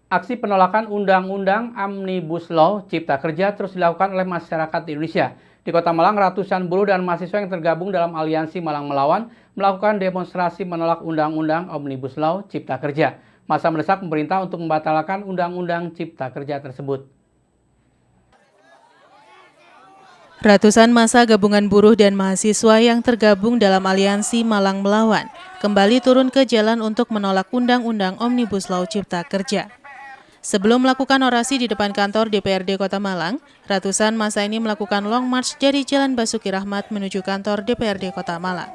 Aksi penolakan Undang-Undang Omnibus Law Cipta Kerja terus dilakukan oleh masyarakat di Indonesia. Di Kota Malang, ratusan buruh dan mahasiswa yang tergabung dalam Aliansi Malang Melawan melakukan demonstrasi menolak Undang-Undang Omnibus Law Cipta Kerja. Massa mendesak pemerintah untuk membatalkan Undang-Undang Cipta Kerja tersebut. Ratusan massa gabungan buruh dan mahasiswa yang tergabung dalam Aliansi Malang Melawan kembali turun ke jalan untuk menolak Undang-Undang Omnibus Law Cipta Kerja. Sebelum melakukan orasi di depan kantor DPRD Kota Malang, ratusan massa ini melakukan long march dari Jalan Basuki Rahmat menuju kantor DPRD Kota Malang.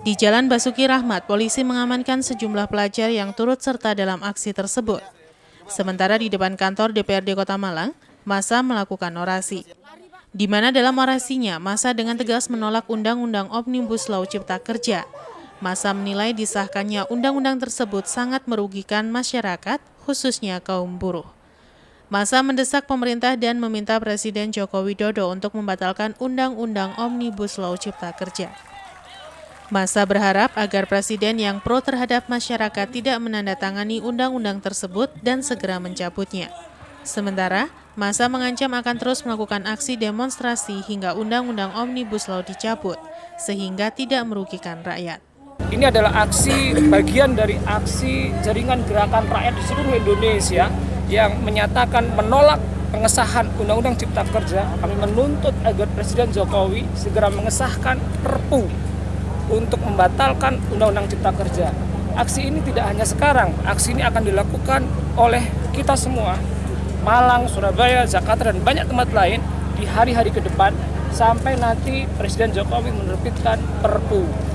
Di Jalan Basuki Rahmat, polisi mengamankan sejumlah pelajar yang turut serta dalam aksi tersebut. Sementara di depan kantor DPRD Kota Malang, massa melakukan orasi. Di mana dalam orasinya, massa dengan tegas menolak Undang-Undang Omnibus Law Cipta Kerja. Massa menilai disahkannya undang-undang tersebut sangat merugikan masyarakat, khususnya kaum buruh. Massa mendesak pemerintah dan meminta Presiden Joko Widodo untuk membatalkan Undang-Undang Omnibus Law Cipta Kerja. Massa berharap agar Presiden yang pro terhadap masyarakat tidak menandatangani undang-undang tersebut dan segera mencabutnya. Sementara, massa mengancam akan terus melakukan aksi demonstrasi hingga Undang-Undang Omnibus Law dicabut, sehingga tidak merugikan rakyat. Ini adalah bagian dari aksi jaringan gerakan rakyat di seluruh Indonesia yang menyatakan menolak pengesahan Undang-Undang Cipta Kerja. Kami menuntut agar Presiden Jokowi segera mengesahkan Perpu untuk membatalkan Undang-Undang Cipta Kerja. Aksi ini tidak hanya sekarang, aksi ini akan dilakukan oleh kita semua, Malang, Surabaya, Jakarta, dan banyak tempat lain di hari-hari ke depan sampai nanti Presiden Jokowi menerbitkan Perpu.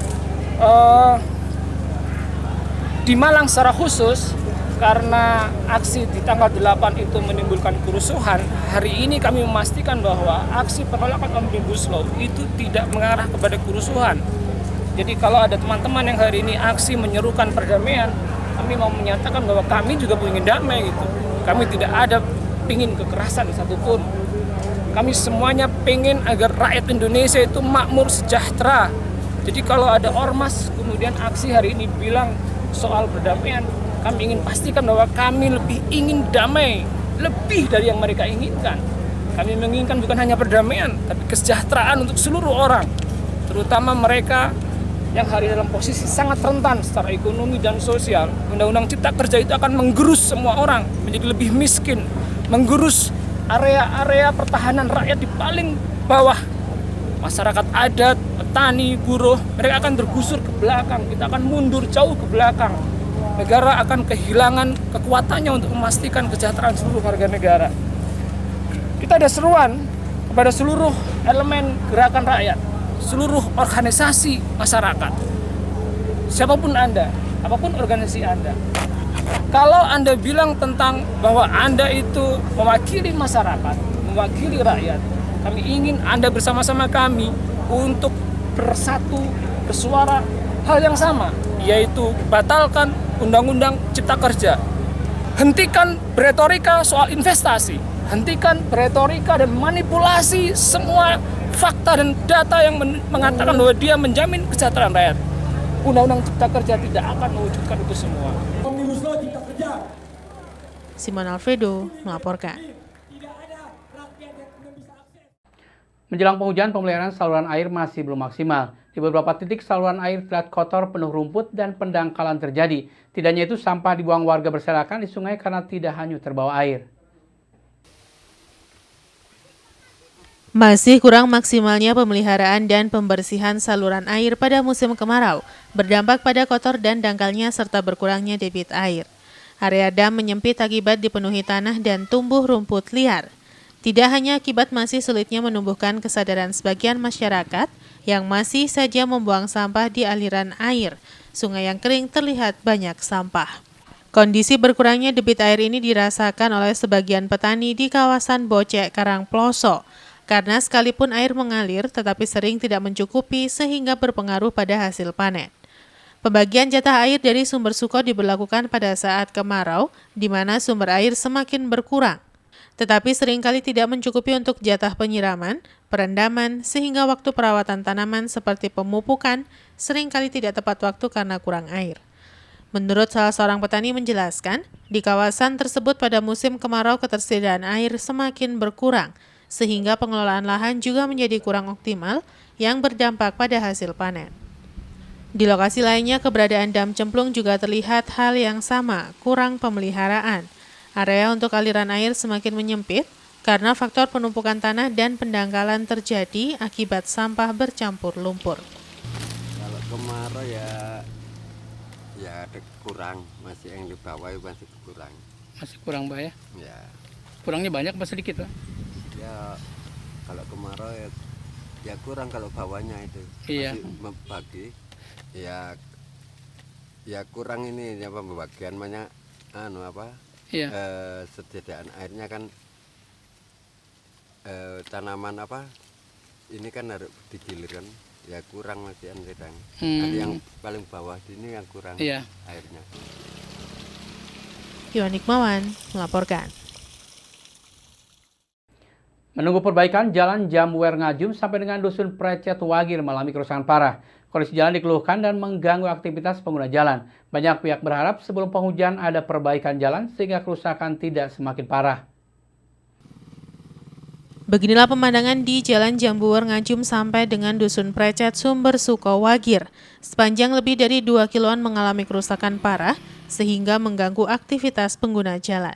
Di Malang secara khusus, karena aksi di tanggal 8 itu menimbulkan kerusuhan, hari ini kami memastikan bahwa aksi penolakan Omnibus Law itu tidak mengarah kepada kerusuhan. Jadi kalau ada teman-teman yang hari ini aksi menyerukan perdamaian, kami mau menyatakan bahwa kami juga ingin damai gitu. Kami tidak ada ingin kekerasan satupun. Kami semuanya pengen agar rakyat Indonesia itu makmur, sejahtera. Jadi kalau ada ormas kemudian aksi hari ini bilang soal perdamaian, kami ingin pastikan bahwa kami lebih ingin damai, lebih dari yang mereka inginkan. Kami menginginkan bukan hanya perdamaian, tapi kesejahteraan untuk seluruh orang, terutama mereka yang hari dalam posisi sangat rentan secara ekonomi dan sosial. Undang-Undang Cipta Kerja itu akan menggerus semua orang menjadi lebih miskin, menggerus area-area pertahanan rakyat di paling bawah. Masyarakat adat, petani, buruh, mereka akan tergusur ke belakang, kita akan mundur jauh ke belakang. Negara akan kehilangan kekuatannya untuk memastikan kesejahteraan seluruh warga negara. Kita ada seruan kepada seluruh elemen gerakan rakyat, seluruh organisasi masyarakat. Siapapun Anda, apapun organisasi Anda. Kalau Anda bilang tentang bahwa Anda itu mewakili masyarakat, mewakili rakyat, kami ingin Anda bersama-sama kami untuk bersatu, bersuara hal yang sama, yaitu batalkan Undang-Undang Cipta Kerja. Hentikan beretorika soal investasi, hentikan beretorika dan manipulasi semua fakta dan data yang mengatakan bahwa dia menjamin kesejahteraan rakyat. Undang-Undang Cipta Kerja tidak akan mewujudkan itu semua. Simon Alfredo melaporkan. Menjelang penghujan, pemeliharaan saluran air masih belum maksimal. Di beberapa titik saluran air terlihat kotor, penuh rumput, dan pendangkalan terjadi. Tidak hanya itu, sampah dibuang warga berserakan di sungai karena tidak hanyut terbawa air. Masih kurang maksimalnya pemeliharaan dan pembersihan saluran air pada musim kemarau, berdampak pada kotor dan dangkalnya serta berkurangnya debit air. Area dam menyempit akibat dipenuhi tanah dan tumbuh rumput liar. Tidak hanya akibat masih sulitnya menumbuhkan kesadaran sebagian masyarakat yang masih saja membuang sampah di aliran air, sungai yang kering terlihat banyak sampah. Kondisi berkurangnya debit air ini dirasakan oleh sebagian petani di kawasan Bocek Karangploso, karena sekalipun air mengalir tetapi sering tidak mencukupi sehingga berpengaruh pada hasil panen. Pembagian jatah air dari sumber Suko diberlakukan pada saat kemarau, di mana sumber air semakin berkurang. Tetapi seringkali tidak mencukupi untuk jatah penyiraman, perendaman, sehingga waktu perawatan tanaman seperti pemupukan seringkali tidak tepat waktu karena kurang air. Menurut salah seorang petani menjelaskan, di kawasan tersebut pada musim kemarau ketersediaan air semakin berkurang, sehingga pengelolaan lahan juga menjadi kurang optimal yang berdampak pada hasil panen. Di lokasi lainnya, keberadaan dam cemplung juga terlihat hal yang sama, kurang pemeliharaan. Area untuk aliran air semakin menyempit karena faktor penumpukan tanah dan pendangkalan terjadi akibat sampah bercampur lumpur. Kalau kemarau ya ada kurang, masih yang di bawah masih kurang. Masih kurang, Pak ya? Ya, Kurangnya banyak apa sedikit, Pak? ya kalau kemarau ya kurang kalau bawahnya itu Iya. masih membagi. Ya kurang ini ya pembagian banyak Iya. Sediaan airnya kan tanaman ini kan harus digilir kan. Ya kurang masih sedang. Ada yang paling bawah sini yang kurang Iya. airnya. Iwan Hikmawan melaporkan. Menunggu perbaikan jalan Jambuwer Ngajum sampai dengan Dusun Precet Wagir mengalami kerusakan parah. Kondisi jalan dikeluhkan dan mengganggu aktivitas pengguna jalan. Banyak pihak berharap sebelum penghujan ada perbaikan jalan sehingga kerusakan tidak semakin parah. Beginilah pemandangan di Jalan Jambuwer Ngajum sampai dengan Dusun Precet Sumber Suko Wagir. Sepanjang lebih dari 2 kiloan mengalami kerusakan parah sehingga mengganggu aktivitas pengguna jalan.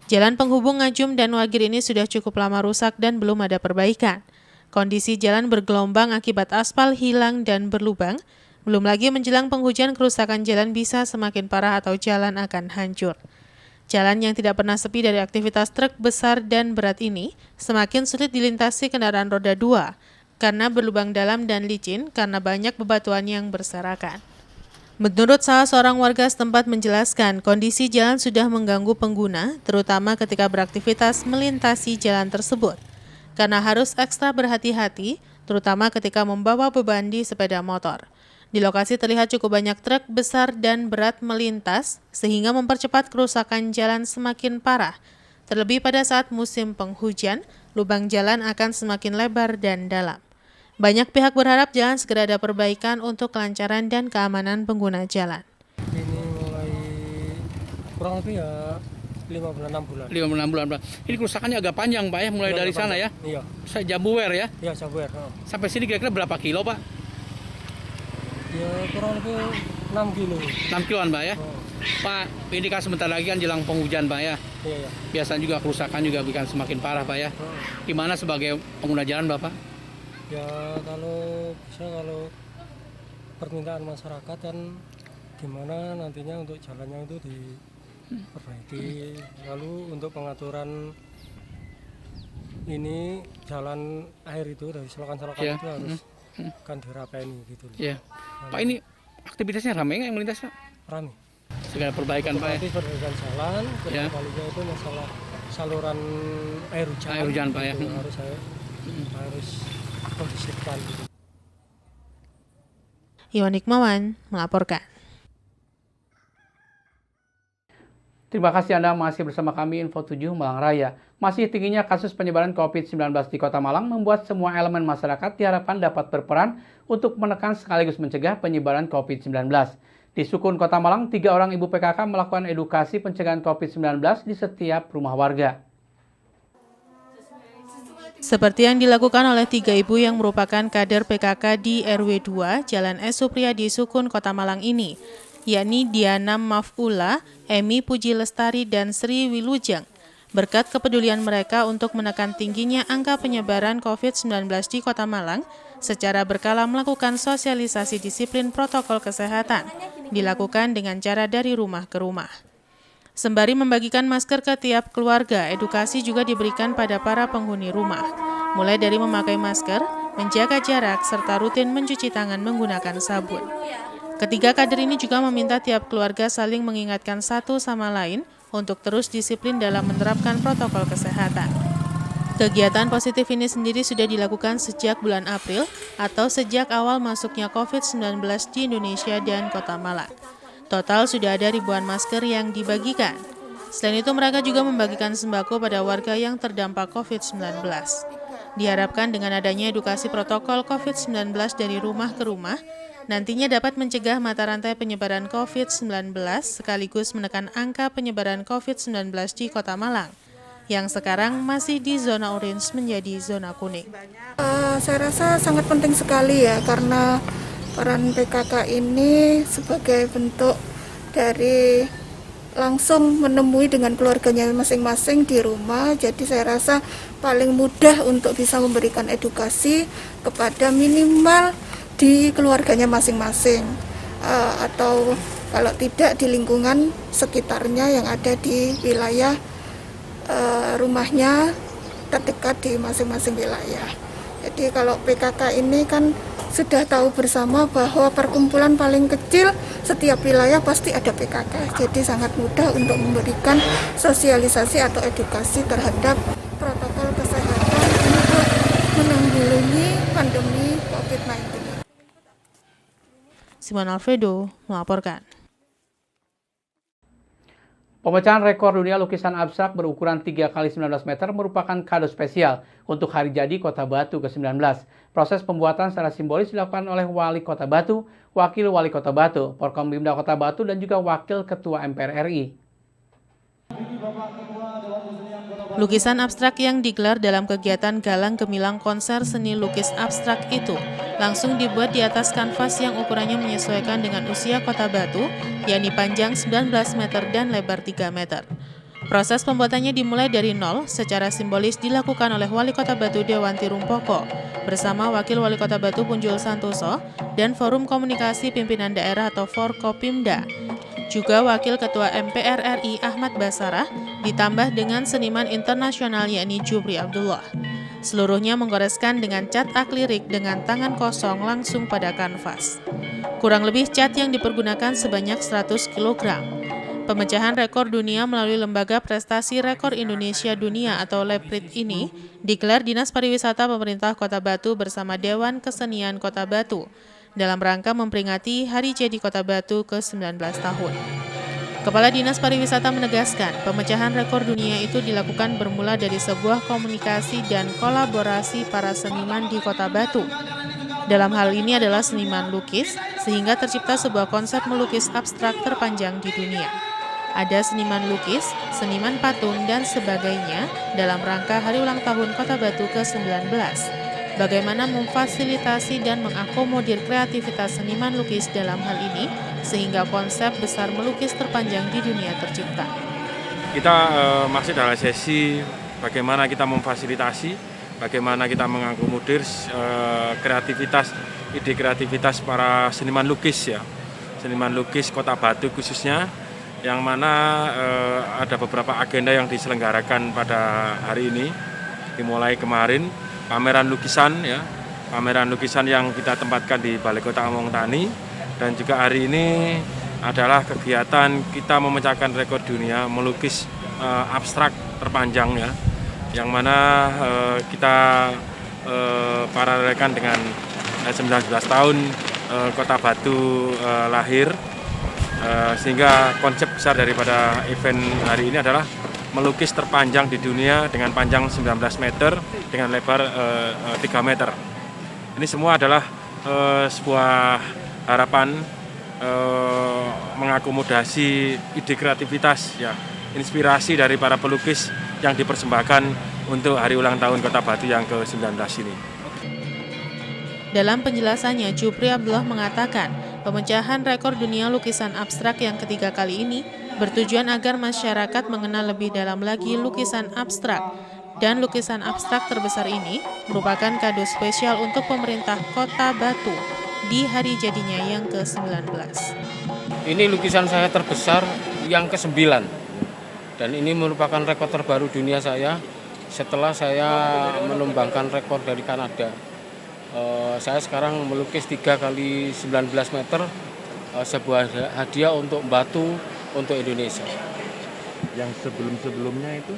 Jalan penghubung Ngajum dan Wagir ini sudah cukup lama rusak dan belum ada perbaikan. Kondisi jalan bergelombang akibat aspal hilang dan berlubang. Belum lagi menjelang penghujan, kerusakan jalan bisa semakin parah atau jalan akan hancur. Jalan yang tidak pernah sepi dari aktivitas truk besar dan berat ini semakin sulit dilintasi kendaraan roda 2 karena berlubang dalam dan licin karena banyak bebatuan yang berserakan. Menurut salah seorang warga setempat menjelaskan, kondisi jalan sudah mengganggu pengguna, terutama ketika beraktivitas melintasi jalan tersebut, karena harus ekstra berhati-hati, terutama ketika membawa beban di sepeda motor. Di lokasi terlihat cukup banyak truk besar dan berat melintas, sehingga mempercepat kerusakan jalan semakin parah. Terlebih pada saat musim penghujan, lubang jalan akan semakin lebar dan dalam. Banyak pihak berharap jalan segera ada perbaikan untuk kelancaran dan keamanan pengguna jalan. Ini mulai kurang lebih ya 5 bulan 6 bulan. 5-6 bulan, Pak. Ini kerusakannya agak panjang, Pak ya, mulai dari sana ya. Iya. Saya Jambuwer ya. Iya, Jambuwer. Sampai sini kira-kira berapa kilo, Pak? Ya kurang lebih 6 kilo. 6 kiloan, Pak ya. Pak, ini kan sebentar lagi kan jelang penghujan, Pak ya. Iya. Biasanya juga kerusakan juga bikin semakin parah, Pak ya. Gimana sebagai pengguna jalan, Bapak? Ya kalau permintaan masyarakat kan gimana nantinya untuk jalannya itu diperbaiki. Lalu untuk pengaturan ini jalan air itu dari selokan-selokan Iya. itu harus kan dirapeni gitu. Iya. Pak, ini aktivitasnya ramai nggak yang melintas, Pak? Rame. Segala perbaikan, Pak ya. Nanti perbaikan jalan, Ya. kalinya itu masalah saluran air hujan. Air hujan, Pak ya. Gitu, harus kondisikan gitu. Iwan Hikmawan melaporkan. Terima kasih Anda masih bersama kami Info 7 Malang Raya. Masih tingginya kasus penyebaran COVID-19 di Kota Malang membuat semua elemen masyarakat diharapkan dapat berperan untuk menekan sekaligus mencegah penyebaran COVID-19. Di Sukun Kota Malang, 3 orang ibu PKK melakukan edukasi pencegahan COVID-19 di setiap rumah warga. Seperti yang dilakukan oleh 3 ibu yang merupakan kader PKK di RW 2 Jalan S. Supriyadi Sukun Kota Malang ini, yakni Diana Maf'ula, Emi Puji Lestari, dan Sri Wilujeng. Berkat kepedulian mereka untuk menekan tingginya angka penyebaran COVID-19 di Kota Malang, secara berkala melakukan sosialisasi disiplin protokol kesehatan, dilakukan dengan cara dari rumah ke rumah. Sembari membagikan masker ke tiap keluarga, edukasi juga diberikan pada para penghuni rumah, mulai dari memakai masker, menjaga jarak, serta rutin mencuci tangan menggunakan sabun. Ketiga kader ini juga meminta tiap keluarga saling mengingatkan satu sama lain untuk terus disiplin dalam menerapkan protokol kesehatan. Kegiatan positif ini sendiri sudah dilakukan sejak bulan April atau sejak awal masuknya COVID-19 di Indonesia dan Kota Malang. Total sudah ada ribuan masker yang dibagikan. Selain itu mereka juga membagikan sembako pada warga yang terdampak COVID-19. Diharapkan dengan adanya edukasi protokol COVID-19 dari rumah ke rumah, nantinya dapat mencegah mata rantai penyebaran COVID-19 sekaligus menekan angka penyebaran COVID-19 di Kota Malang, yang sekarang masih di zona orange menjadi zona kuning. Saya rasa sangat penting sekali ya, karena peran PKK ini sebagai bentuk dari langsung menemui dengan keluarganya masing-masing di rumah. Jadi saya rasa paling mudah untuk bisa memberikan edukasi kepada minimal di keluarganya masing-masing, atau kalau tidak di lingkungan sekitarnya yang ada di wilayah rumahnya terdekat di masing-masing wilayah. Jadi kalau PKK ini kan sudah tahu bersama bahwa perkumpulan paling kecil setiap wilayah pasti ada PKK. Jadi sangat mudah untuk memberikan sosialisasi atau edukasi terhadap protokol kesehatan untuk menanggulangi pandemi COVID-19. Simon Alfredo melaporkan. Pemecahan rekor dunia lukisan abstrak berukuran 3 x 19 meter merupakan kado spesial untuk hari jadi Kota Batu ke-19. Proses pembuatan secara simbolis dilakukan oleh Wali Kota Batu, Wakil Wali Kota Batu, Porkombimda Kota Batu, dan juga Wakil Ketua MPR RI. Lukisan abstrak yang digelar dalam kegiatan Galang Gemilang Konser Seni Lukis Abstrak itu langsung dibuat di atas kanvas yang ukurannya menyesuaikan dengan usia Kota Batu, yakni panjang 19 meter dan lebar 3 meter. Proses pembuatannya dimulai dari nol, secara simbolis dilakukan oleh Wali Kota Batu Dewanti Rumpoko bersama Wakil Wali Kota Batu Punjul Santoso dan Forum Komunikasi Pimpinan Daerah atau Forkopimda. Juga Wakil Ketua MPR RI Ahmad Basarah, ditambah dengan seniman internasional yakni Jupri Abdullah. Seluruhnya menggoreskan dengan cat akrilik dengan tangan kosong langsung pada kanvas. Kurang lebih cat yang dipergunakan sebanyak 100 kg. Pemecahan rekor dunia melalui Lembaga Prestasi Rekor Indonesia Dunia atau LEPRID ini digelar Dinas Pariwisata Pemerintah Kota Batu bersama Dewan Kesenian Kota Batu dalam rangka memperingati Hari Jadi Kota Batu ke-19 tahun. Kepala Dinas Pariwisata menegaskan, pemecahan rekor dunia itu dilakukan bermula dari sebuah komunikasi dan kolaborasi para seniman di Kota Batu. Dalam hal ini adalah seniman lukis, sehingga tercipta sebuah konsep melukis abstrak terpanjang di dunia. Ada seniman lukis, seniman patung, dan sebagainya dalam rangka Hari Ulang Tahun Kota Batu ke-19. Bagaimana memfasilitasi dan mengakomodir kreativitas seniman lukis dalam hal ini, sehingga konsep besar melukis terpanjang di dunia tercipta. Kita masih dalam sesi bagaimana kita memfasilitasi, bagaimana kita mengakomodir kreativitas, ide kreativitas para seniman lukis ya, seniman lukis Kota Batu khususnya, yang mana ada beberapa agenda yang diselenggarakan pada hari ini, dimulai kemarin. Pameran lukisan ya, pameran lukisan yang kita tempatkan di Balai Kota Among Tani, dan juga hari ini adalah kegiatan kita memecahkan rekor dunia melukis abstrak terpanjang ya, yang mana kita paralelkan dengan 19 tahun Kota Batu lahir, sehingga konsep besar daripada event hari ini adalah melukis terpanjang di dunia dengan panjang 19 meter dengan lebar 3 meter. Ini semua adalah sebuah harapan mengakomodasi ide kreativitas ya, inspirasi dari para pelukis yang dipersembahkan untuk hari ulang tahun Kota Batu yang ke-19 ini. Dalam penjelasannya, Jupri Abdullah mengatakan, pemecahan rekor dunia lukisan abstrak yang ketiga kali ini bertujuan agar masyarakat mengenal lebih dalam lagi lukisan abstrak, dan lukisan abstrak terbesar ini merupakan kado spesial untuk pemerintah Kota Batu di hari jadinya yang ke-19. Ini lukisan saya terbesar yang ke-9, dan ini merupakan rekor terbaru dunia saya setelah saya menumbangkan rekor dari Kanada. Saya sekarang melukis 3 x 19 meter, sebuah hadiah untuk Batu, untuk Indonesia. Yang sebelum-sebelumnya itu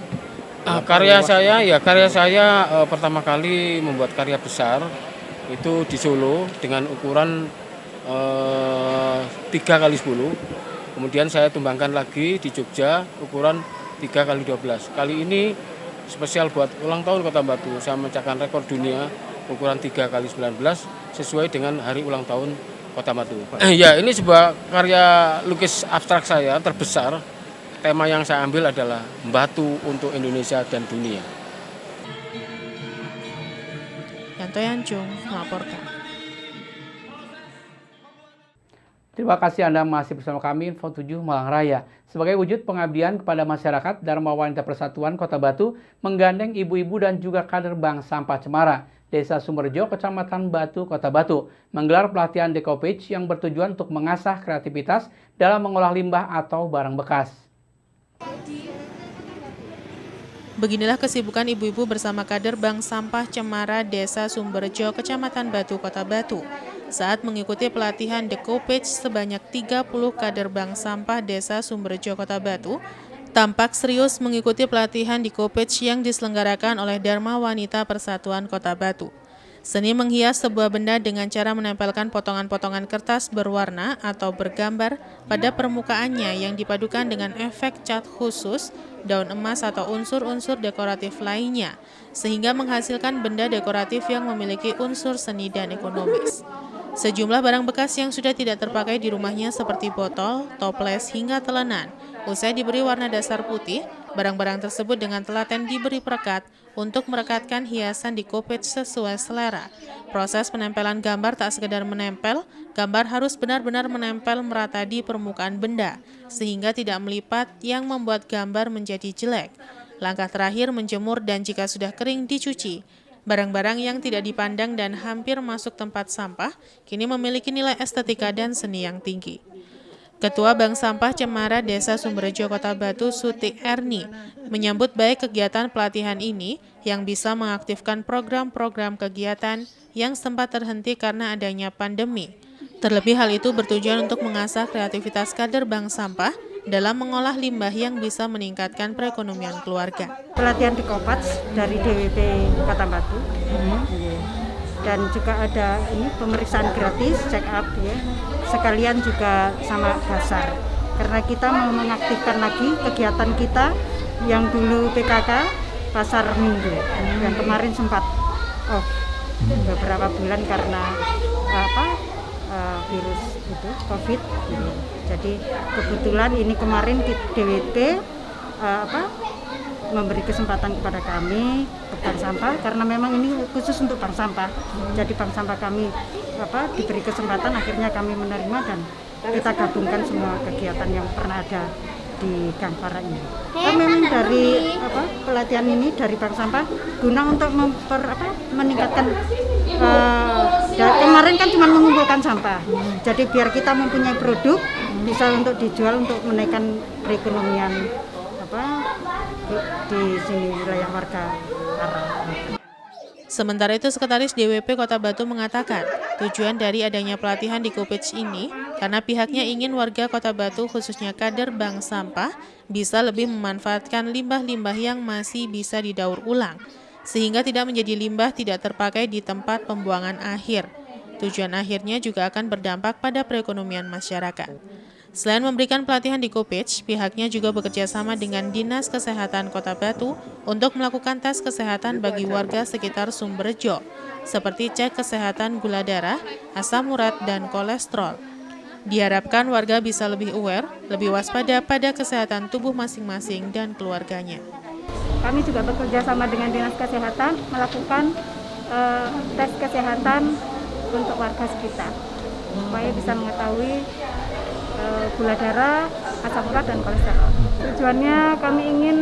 Karya saya pertama kali membuat karya besar itu di Solo dengan ukuran 3 x 10. Kemudian saya tumbangkan lagi di Jogja ukuran 3 x 12. Kali ini spesial buat ulang tahun Kota Batu. Saya memecahkan rekor dunia ukuran 3 x 19 sesuai dengan hari ulang tahun Kota Batu. Ya, ini sebuah karya lukis abstrak saya terbesar. Tema yang saya ambil adalah Batu untuk Indonesia dan dunia. Yanto Yancung melaporkan. Terima kasih Anda masih bersama kami Info 7 Malang Raya. Sebagai wujud pengabdian kepada masyarakat, Dharma Wanita Persatuan Kota Batu menggandeng ibu-ibu dan juga kader Bank Sampah Cemara, Desa Sumberjo, Kecamatan Batu, Kota Batu, menggelar pelatihan decoupage yang bertujuan untuk mengasah kreativitas dalam mengolah limbah atau barang bekas. Beginilah kesibukan ibu-ibu bersama kader Bank Sampah Cemara Desa Sumberjo, Kecamatan Batu, Kota Batu, saat mengikuti pelatihan decoupage sebanyak 30 kader Bank Sampah Desa Sumberjo, Kota Batu, tampak serius mengikuti pelatihan decoupage yang diselenggarakan oleh Dharma Wanita Persatuan Kota Batu. Seni menghias sebuah benda dengan cara menempelkan potongan-potongan kertas berwarna atau bergambar pada permukaannya yang dipadukan dengan efek cat khusus, daun emas atau unsur-unsur dekoratif lainnya, sehingga menghasilkan benda dekoratif yang memiliki unsur seni dan ekonomis. Sejumlah barang bekas yang sudah tidak terpakai di rumahnya seperti botol, toples, hingga telenan, usai diberi warna dasar putih, barang-barang tersebut dengan telaten diberi perekat untuk merekatkan hiasan decoupage sesuai selera. Proses penempelan gambar tak sekedar menempel, gambar harus benar-benar menempel merata di permukaan benda, sehingga tidak melipat yang membuat gambar menjadi jelek. Langkah terakhir menjemur dan jika sudah kering dicuci. Barang-barang yang tidak dipandang dan hampir masuk tempat sampah kini memiliki nilai estetika dan seni yang tinggi. Ketua Bank Sampah Cemara Desa Sumberjo, Kota Batu, Suti Erni, menyambut baik kegiatan pelatihan ini yang bisa mengaktifkan program-program kegiatan yang sempat terhenti karena adanya pandemi. Terlebih hal itu bertujuan untuk mengasah kreativitas kader Bank Sampah dalam mengolah limbah yang bisa meningkatkan perekonomian keluarga. Pelatihan decoupage dari DWP Kota Batu, dan juga ada ini pemeriksaan gratis, check up ya. Sekalian juga sama dasar, karena kita mau mengaktifkan lagi kegiatan kita yang dulu PKK pasar minggu, yang kemarin sempat beberapa bulan karena virus itu COVID. Jadi kebetulan ini kemarin DWP memberi kesempatan kepada kami ke Bank Sampah, karena memang ini khusus untuk Bank Sampah. Jadi Bank Sampah kami diberi kesempatan, akhirnya kami menerima dan kita gabungkan semua kegiatan yang pernah ada di Gangpara ini. Memang dari pelatihan ini dari Bank Sampah guna untuk meningkatkan. Kemarin kan cuma mengumpulkan sampah, jadi biar kita mempunyai produk bisa untuk dijual untuk menaikkan perekonomian di sini wilayah warga Ara. Sementara itu, Sekretaris DWP Kota Batu mengatakan tujuan dari adanya pelatihan decoupage ini karena pihaknya ingin warga Kota Batu khususnya kader Bank Sampah bisa lebih memanfaatkan limbah-limbah yang masih bisa didaur ulang, sehingga tidak menjadi limbah tidak terpakai di tempat pembuangan akhir. Tujuan akhirnya juga akan berdampak pada perekonomian masyarakat. Selain memberikan pelatihan decoupage, pihaknya juga bekerja sama dengan Dinas Kesehatan Kota Batu untuk melakukan tes kesehatan bagi warga sekitar Sumberjo, seperti cek kesehatan gula darah, asam urat, dan kolesterol. Diharapkan warga bisa lebih aware, lebih waspada pada kesehatan tubuh masing-masing dan keluarganya. Kami juga bekerja sama dengan Dinas Kesehatan melakukan tes kesehatan untuk warga sekitar, supaya bisa mengetahui gula darah, asam urat, dan kolesterol. Tujuannya kami ingin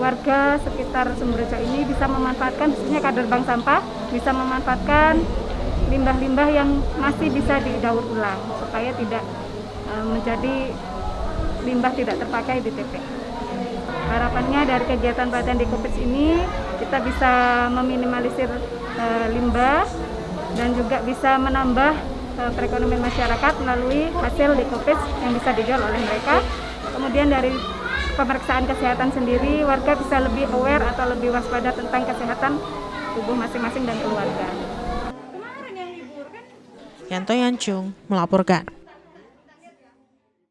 warga sekitar Sumberjo ini bisa memanfaatkan, khususnya kader Bank Sampah, bisa memanfaatkan limbah-limbah yang masih bisa didaur ulang, supaya tidak menjadi limbah tidak terpakai di TP. Harapannya dari kegiatan pelatihan decoupage ini kita bisa meminimalisir limbah dan juga bisa menambah perekonomian masyarakat melalui hasil decoupage yang bisa dijual oleh mereka. Kemudian dari pemeriksaan kesehatan sendiri, warga bisa lebih aware atau lebih waspada tentang kesehatan tubuh masing-masing dan keluarga. Yanto Yancung melaporkan.